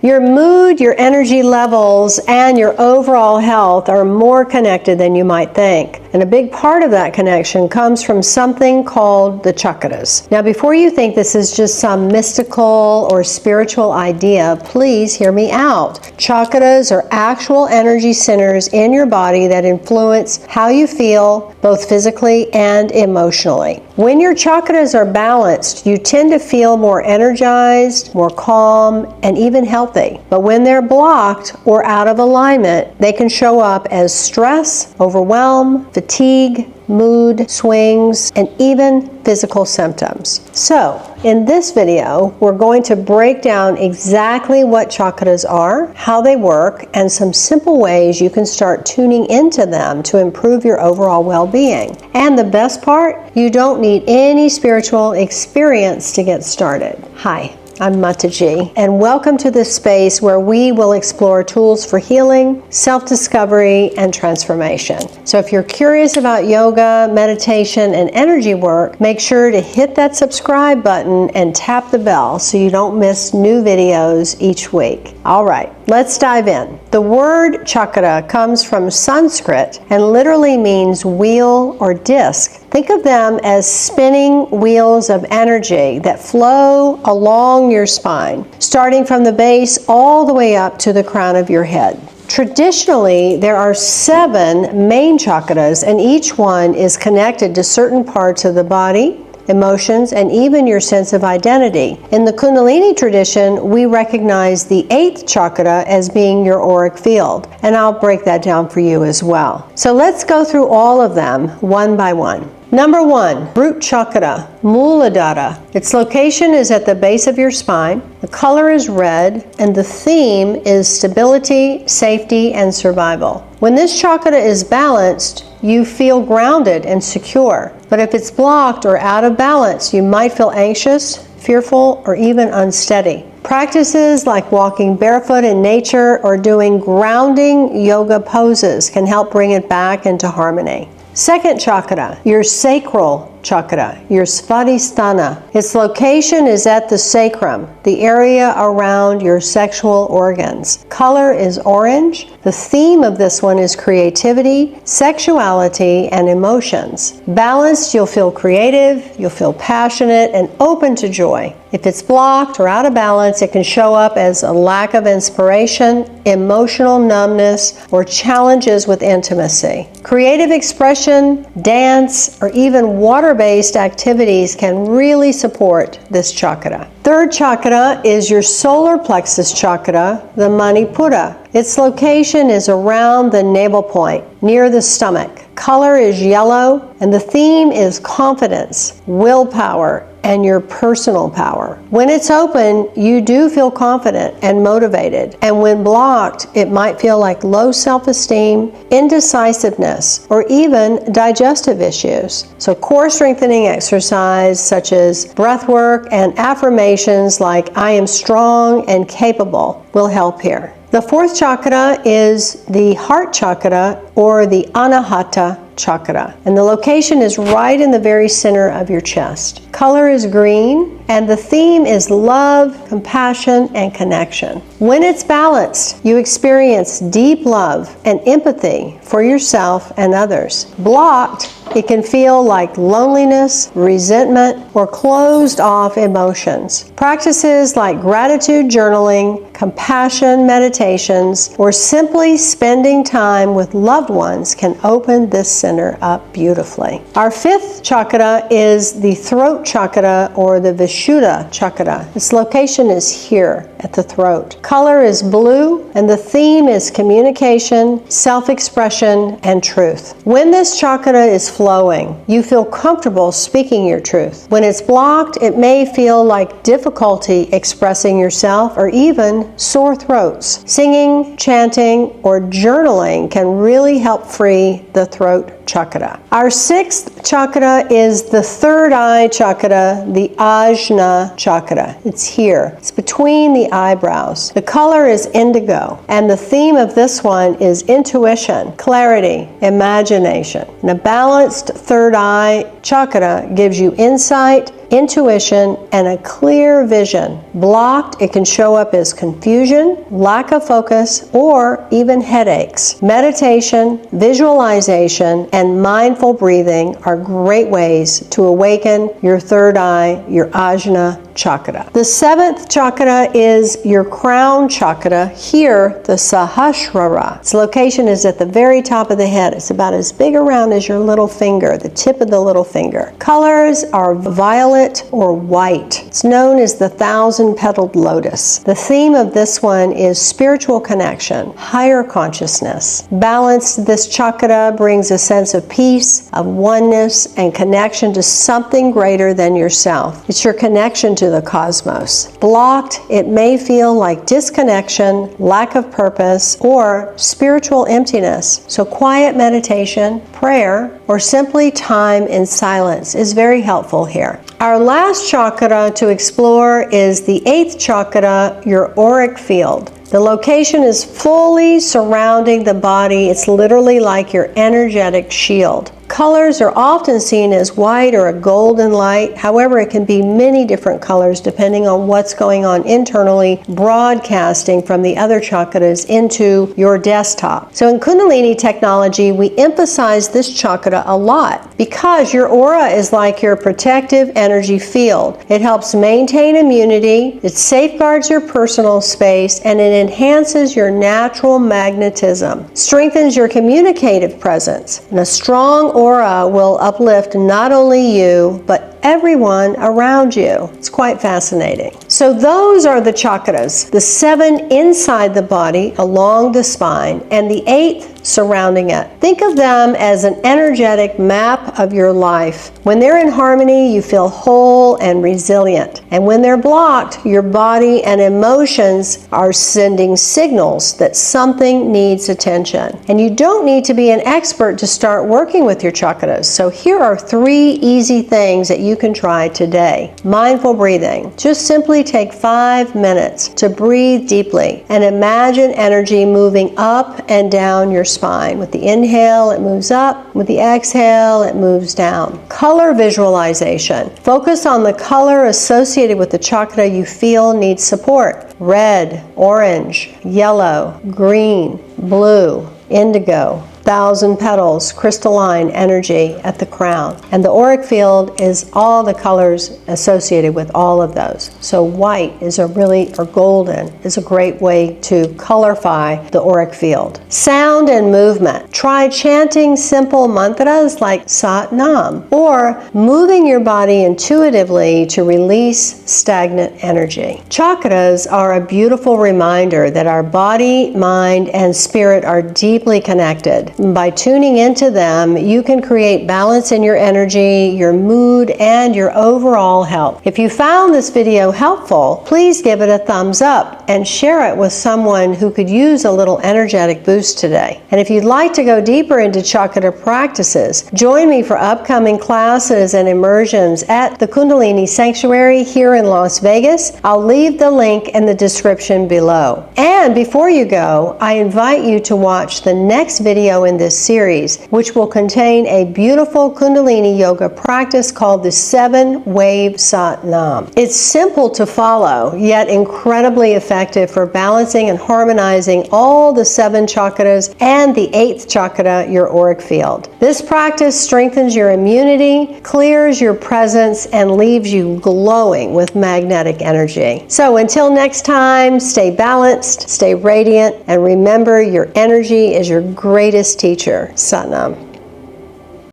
Your mood, your energy levels, and your overall health are more connected than you might think. And a big part of that connection comes from something called the chakras. Now, before you think this is just some mystical or spiritual idea, please hear me out. Chakras are actual energy centers in your body that influence how you feel, both physically and emotionally. When your chakras are balanced, you tend to feel more energized, more calm, and even healthy. But when they're blocked or out of alignment, they can show up as stress, overwhelm, fatigue, mood swings, and even physical symptoms. So, in this video, we're going to break down exactly what chakras are, how they work, and some simple ways you can start tuning into them to improve your overall well-being. And the best part, you don't need any spiritual experience to get started. Hi, I'm Mataji, and welcome to this space where we will explore tools for healing, self-discovery, and transformation. So if you're curious about yoga, meditation, and energy work, make sure to hit that subscribe button and tap the bell so you don't miss new videos each week. All right, let's dive in. The word chakra comes from Sanskrit and literally means wheel or disc. Think of them as spinning wheels of energy that flow along your spine, starting from the base all the way up to the crown of your head. Traditionally, there are 7 main chakras, and each one is connected to certain parts of the body, emotions, and even your sense of identity. In the Kundalini tradition, we recognize the 8th chakra as being your auric field, and I'll break that down for you as well. So let's go through all of them one by one. Number 1, root chakra, Muladhara. Its location is at the base of your spine. The color is red, and the theme is stability, safety, and survival. When this chakra is balanced, you feel grounded and secure. But if it's blocked or out of balance, you might feel anxious, fearful, or even unsteady. Practices like walking barefoot in nature or doing grounding yoga poses can help bring it back into harmony. 2nd chakra, your sacral chakra, your svadhisthana. Its location is at the sacrum, the area around your sexual organs. Color is orange. The theme of this one is creativity, sexuality, and emotions. Balanced, you'll feel creative, you'll feel passionate, and open to joy. If it's blocked or out of balance, it can show up as a lack of inspiration, emotional numbness, or challenges with intimacy. Creative expression, dance, or even water-based activities can really support this chakra. 3rd chakra is your solar plexus chakra, the Manipura. Its location is around the navel point, near the stomach. Color is yellow, and the theme is confidence, willpower, and your personal power. When it's open, you do feel confident and motivated. And when blocked, it might feel like low self-esteem, indecisiveness, or even digestive issues. So core strengthening exercise such as breath work and affirmations like I am strong and capable will help here. The 4th chakra is the heart chakra or the Anahata chakra, and the location is right in the very center of your chest. Color is green, and the theme is love, compassion, and connection. When it's balanced, you experience deep love and empathy for yourself and others. Blocked, it can feel like loneliness, resentment, or closed off emotions. Practices like gratitude journaling, compassion meditations, or simply spending time with loved ones can open this center up beautifully. Our 5th chakra is the throat chakra or the Vishuddha chakra. Its location is here at the throat. Color is blue, and the theme is communication, self-expression, and truth. When this chakra is flowing, you feel comfortable speaking your truth. When it's blocked, it may feel like difficulty expressing yourself or even sore throats. Singing, chanting, or journaling can really help free the throat chakra. Our 6th chakra is the 3rd eye chakra, the Ajna chakra. It's here. It's between the eyebrows. The color is indigo, and the theme of this one is intuition, clarity, imagination. And a balanced 3rd eye chakra gives you insight, intuition, and a clear vision. Blocked, it can show up as confusion, lack of focus, or even headaches. Meditation, visualization, and mindful breathing are great ways to awaken your third eye, your ajna chakra. The seventh chakra is your crown chakra. Here, the sahasrara. Its location is at the very top of the head. It's about as big around as your little finger, the tip of the little finger. Colors are violet or white. It's known as the 1,000-petaled lotus. The theme of this one is spiritual connection, higher consciousness. Balanced, this chakra brings a sense of peace, of oneness, and connection to something greater than yourself. It's your connection to the cosmos. Blocked, it may feel like disconnection, lack of purpose, or spiritual emptiness. So quiet meditation, prayer, or simply time in silence is very helpful here. Our last chakra to explore is the 8th chakra, your auric field. The location is fully surrounding the body. It's literally like your energetic shield. Colors are often seen as white or a golden light. However, it can be many different colors depending on what's going on internally, broadcasting from the other chakras into your desktop. So in Kundalini technology, we emphasize this chakra a lot because your aura is like your protective energy field. It helps maintain immunity, it safeguards your personal space, and it enhances your natural magnetism, strengthens your communicative presence, and a strong aura will uplift not only you, but everyone around you. It's quite fascinating. So those are the chakras, the 7 inside the body, along the spine, and the 8th surrounding it. Think of them as an energetic map of your life. When they're in harmony, you feel whole and resilient. And when they're blocked, your body and emotions are sending signals that something needs attention. And you don't need to be an expert to start working with your chakras. So here are 3 easy things that you can try today. Mindful breathing. Just simply take 5 minutes to breathe deeply and imagine energy moving up and down your spine. With the inhale, it moves up. With the exhale, it moves down. Color visualization. Focus on the color associated with the chakra you feel needs support. Red, orange, yellow, green, blue, indigo. 1,000 petals, crystalline energy at the crown. And the auric field is all the colors associated with all of those. So white is or golden is a great way to colorify the auric field. Sound and movement. Try chanting simple mantras like Sat Nam, or moving your body intuitively to release stagnant energy. Chakras are a beautiful reminder that our body, mind, and spirit are deeply connected. By tuning into them, you can create balance in your energy, your mood, and your overall health. If you found this video helpful, please give it a thumbs up and share it with someone who could use a little energetic boost today. And if you'd like to go deeper into chakra practices, join me for upcoming classes and immersions at the Kundalini Sanctuary here in Las Vegas. I'll leave the link in the description below. And before you go, I invite you to watch the next video in this series, which will contain a beautiful Kundalini yoga practice called the 7-Wave Sat Nam. It's simple to follow, yet incredibly effective for balancing and harmonizing all the 7 chakras and the 8th chakra, your auric field. This practice strengthens your immunity, clears your presence, and leaves you glowing with magnetic energy. So until next time, stay balanced, stay radiant, and remember your energy is your greatest teacher. Sat Nam.